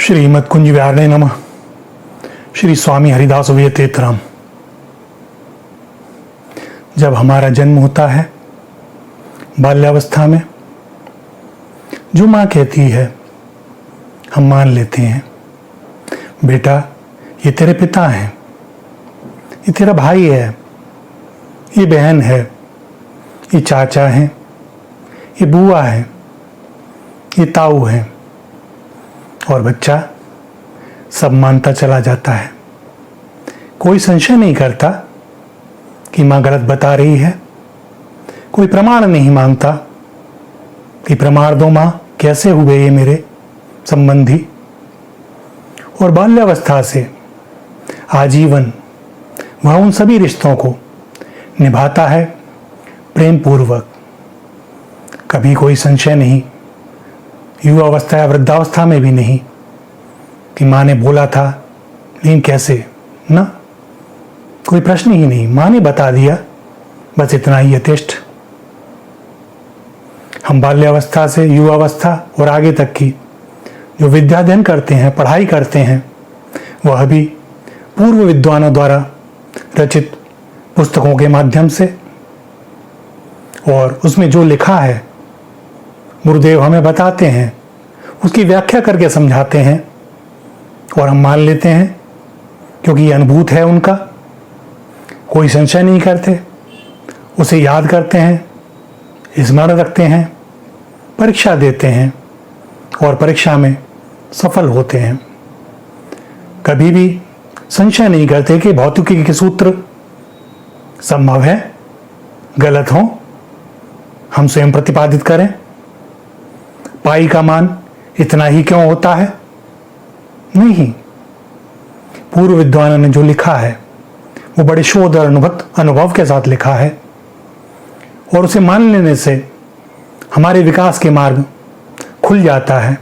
श्रीमद् कुंज विहारिणे नमः। श्री स्वामी हरिदास तीर्थराम। जब हमारा जन्म होता है बाल्यावस्था में, जो माँ कहती है हम मान लेते हैं, बेटा ये तेरे पिता हैं, ये तेरा भाई है, ये बहन है, ये चाचा हैं, ये बुआ है, ये ताऊ है, और बच्चा सब मानता चला जाता है। कोई संशय नहीं करता कि माँ गलत बता रही है, कोई प्रमाण नहीं मांगता कि प्रमाण दो माँ, कैसे हुए ये मेरे संबंधी। और बाल्यावस्था से आजीवन वह उन सभी रिश्तों को निभाता है प्रेम पूर्वक। कभी कोई संशय नहीं, युवावस्था या वृद्धावस्था में भी नहीं कि माँ ने बोला था लेकिन कैसे, ना, कोई प्रश्न ही नहीं, माँ ने बता दिया, बस इतना ही यथेष्ट। हम बाल्यावस्था से युवावस्था और आगे तक की जो विद्या अध्ययन करते हैं, पढ़ाई करते हैं, वह भी पूर्व विद्वानों द्वारा रचित पुस्तकों के माध्यम से, और उसमें जो लिखा है गुरुदेव हमें बताते हैं, उसकी व्याख्या करके समझाते हैं, और हम मान लेते हैं क्योंकि ये अनुभूत है उनका। कोई संशय नहीं करते, उसे याद करते हैं, स्मरण रखते हैं, परीक्षा देते हैं और परीक्षा में सफल होते हैं। कभी भी संशय नहीं करते कि भौतिकी के सूत्र संभव है गलत हो, हम स्वयं प्रतिपादित करें। पाई का मान इतना ही क्यों होता है? नहीं, पूर्व विद्वानों ने जो लिखा है वो बड़े शोध और अनुभव के साथ लिखा है, और उसे मान लेने से हमारे विकास के मार्ग खुल जाता है।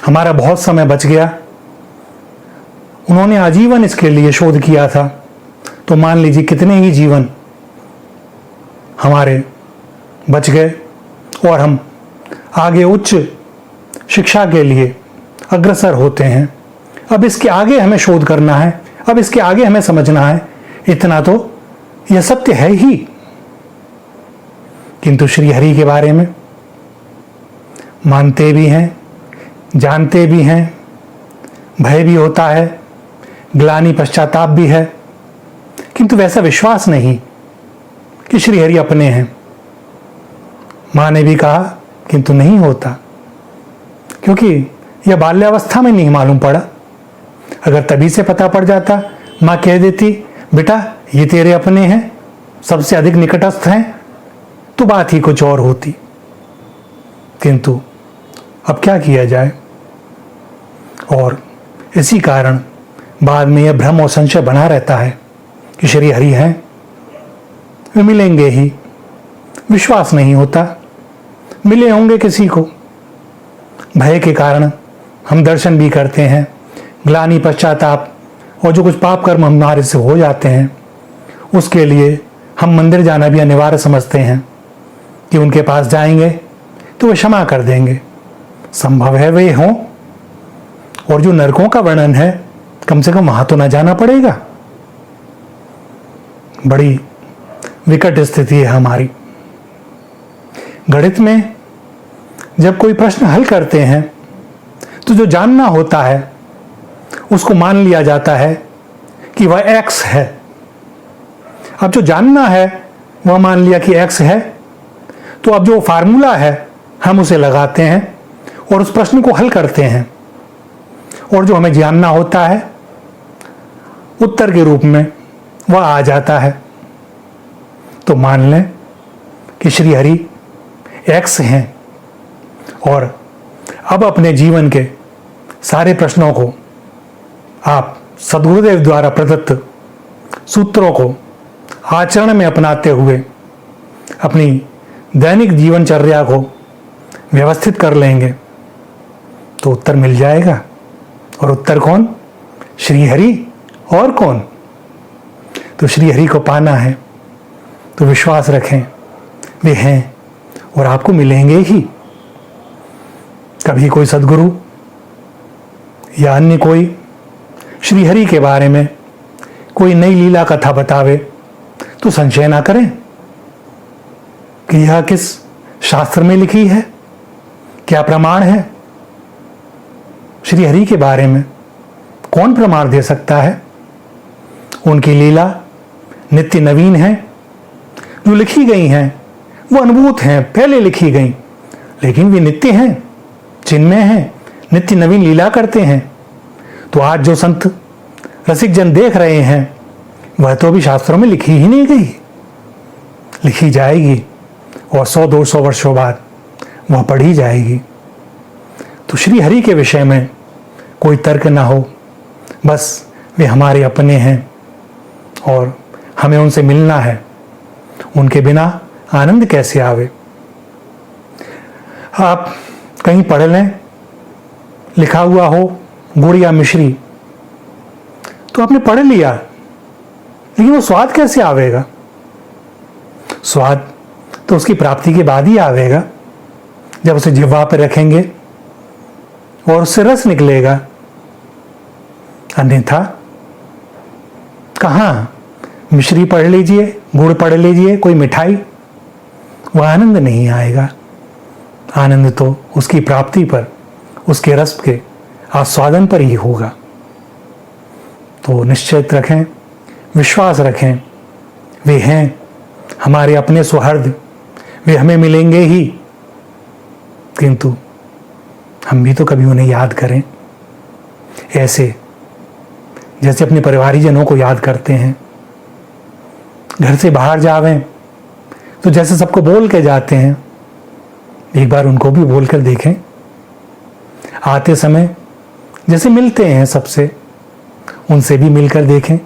हमारा बहुत समय बच गया, उन्होंने आजीवन इसके लिए शोध किया था, तो मान लीजिए कितने ही जीवन हमारे बच गए और हम आगे उच्च शिक्षा के लिए अग्रसर होते हैं। अब इसके आगे हमें शोध करना है, अब इसके आगे हमें समझना है, इतना तो यह सत्य है ही। किंतु श्री हरि के बारे में मानते भी हैं, जानते भी हैं, भय भी होता है, ग्लानि पश्चाताप भी है, किंतु वैसा विश्वास नहीं कि श्री हरि अपने हैं। माँ ने भी कहा किंतु नहीं होता, क्योंकि यह बाल्यावस्था में नहीं मालूम पड़ा। अगर तभी से पता पड़ जाता, माँ कह देती बेटा ये तेरे अपने हैं, सबसे अधिक निकटस्थ हैं, तो बात ही कुछ और होती। किंतु अब क्या किया जाए, और इसी कारण बाद में यह भ्रम और संशय बना रहता है कि श्री हरि हैं, वे मिलेंगे ही, विश्वास नहीं होता, मिले होंगे किसी को। भय के कारण हम दर्शन भी करते हैं, ग्लानि पश्चाताप और जो कुछ पाप कर्म हमारे से हो जाते हैं, उसके लिए हम मंदिर जाना भी अनिवार्य समझते हैं कि उनके पास जाएंगे तो वे क्षमा कर देंगे। संभव है वे हों, और जो नरकों का वर्णन है कम से कम वहां तो ना जाना पड़ेगा। बड़ी विकट स्थिति है हमारी। गणित में जब कोई प्रश्न हल करते हैं तो जो जानना होता है उसको मान लिया जाता है कि वह x है। अब जो जानना है वह मान लिया कि x है, तो अब जो फार्मूला है हम उसे लगाते हैं और उस प्रश्न को हल करते हैं, और जो हमें जानना होता है उत्तर के रूप में वह आ जाता है। तो मान लें कि श्री हरि x हैं, और अब अपने जीवन के सारे प्रश्नों को आप सद्गुरुदेव द्वारा प्रदत्त सूत्रों को आचरण में अपनाते हुए अपनी दैनिक जीवनचर्या को व्यवस्थित कर लेंगे तो उत्तर मिल जाएगा। और उत्तर कौन? श्री हरि, और कौन? तो श्री हरि को पाना है तो विश्वास रखें, वे हैं और आपको मिलेंगे ही। कभी कोई सद्गुरु या अन्य कोई श्रीहरि के बारे में कोई नई लीला कथा बतावे तो संशय ना करें कि यह किस शास्त्र में लिखी है, क्या प्रमाण है। श्रीहरि के बारे में कौन प्रमाण दे सकता है? उनकी लीला नित्य नवीन है, जो लिखी गई हैं वो अनुभूत हैं, पहले लिखी गई, लेकिन वे नित्य हैं, चिन्मय हैं, नित्य नवीन लीला करते हैं। तो आज जो संत रसिक जन देख रहे हैं वह तो अभी शास्त्रों में लिखी ही नहीं गई, लिखी जाएगी और 100-200 वर्षों बाद वह पढ़ी जाएगी। तो श्री हरि के विषय में कोई तर्क ना हो, बस वे हमारे अपने हैं और हमें उनसे मिलना है। उनके बिना आनंद कैसे आवे। आप कहीं पढ़ लें, लिखा हुआ हो गुड़ या मिश्री, तो आपने पढ़ लिया, लेकिन वो स्वाद कैसे आवेगा? स्वाद तो उसकी प्राप्ति के बाद ही आवेगा, जब उसे जिह्वा पर रखेंगे और उससे रस निकलेगा। अन्यथा कहाँ मिश्री पढ़ लीजिए, गुड़ पढ़ लीजिए, कोई मिठाई, वह आनंद नहीं आएगा। आनंद तो उसकी प्राप्ति पर, उसके रस के आस्वादन पर ही होगा। तो निश्चित रखें, विश्वास रखें, वे हैं हमारे अपने सुहृद, वे हमें मिलेंगे ही, किंतु हम भी तो कभी उन्हें याद करें, ऐसे जैसे अपने परिवारीजनों को याद करते हैं। घर से बाहर जावें तो जैसे सबको बोल के जाते हैं, एक बार उनको भी बोल कर देखें। आते समय जैसे मिलते हैं सबसे, उनसे भी मिलकर देखें,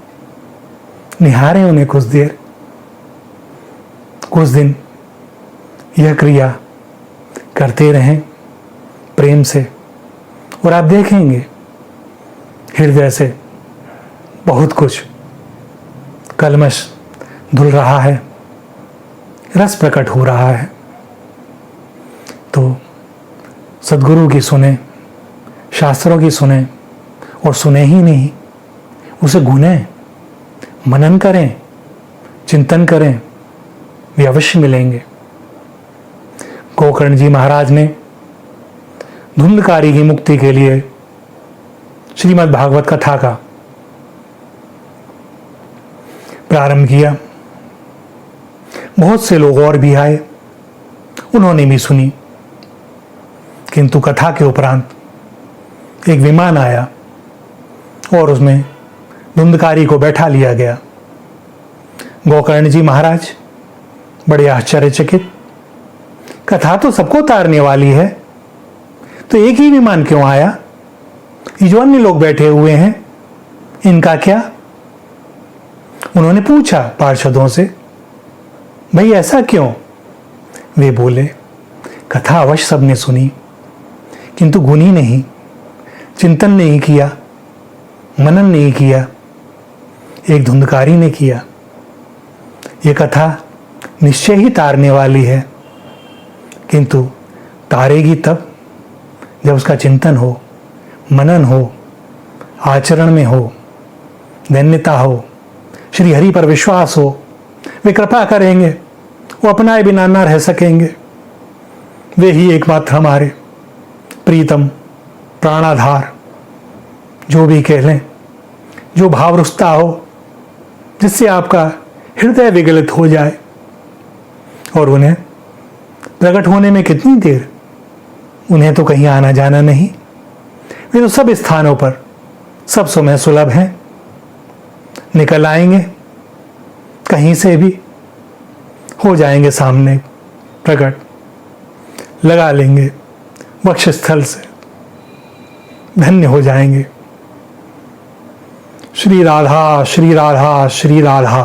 निहारें उन्हें कुछ देर, कुछ दिन यह क्रिया करते रहें प्रेम से, और आप देखेंगे हृदय से बहुत कुछ कल्मश धुल रहा है, रस प्रकट हो रहा है। तो सद्गुरु की सुने, शास्त्रों की सुने, और सुने ही नहीं, उसे गुने, मनन करें, चिंतन करें, वे अवश्य मिलेंगे। गोकर्ण जी महाराज ने धुंधकारी की मुक्ति के लिए श्रीमद् भागवत कथा का प्रारंभ किया। बहुत से लोग और भी आए, उन्होंने भी सुनी, किंतु कथा के उपरांत एक विमान आया और उसमें धुंधकारी को बैठा लिया गया। गोकर्ण जी महाराज बड़े आश्चर्यचकित, कथा तो सबको उतारने वाली है, तो एक ही विमान क्यों आया? ये जो अन्य लोग बैठे हुए हैं, इनका क्या? उन्होंने पूछा पार्षदों से, भाई ऐसा क्यों? वे बोले, कथा अवश्य सबने सुनी, किंतु गुनी नहीं, चिंतन नहीं किया, मनन नहीं किया, एक धुंधकारी ने किया। ये कथा निश्चय ही तारने वाली है, किंतु तारेगी तब जब उसका चिंतन हो, मनन हो, आचरण में हो, धन्यता हो, श्री हरि पर विश्वास हो, वे कृपा करेंगे, वो अपनाए बिना न रह सकेंगे। वे ही एकमात्र हमारे प्रीतम, प्राणाधार, जो भी कह लें, जो भाव रुसता हो, जिससे आपका हृदय विगलित हो जाए, और उन्हें प्रकट होने में कितनी देर, उन्हें तो कहीं आना जाना नहीं, वे तो सब स्थानों पर सब समय सुलभ हैं। निकल आएंगे कहीं से भी, हो जाएंगे सामने प्रकट, लगा लेंगे वक्षस्थल से, धन्य हो जाएंगे। श्री राधा श्री राधा श्री राधा।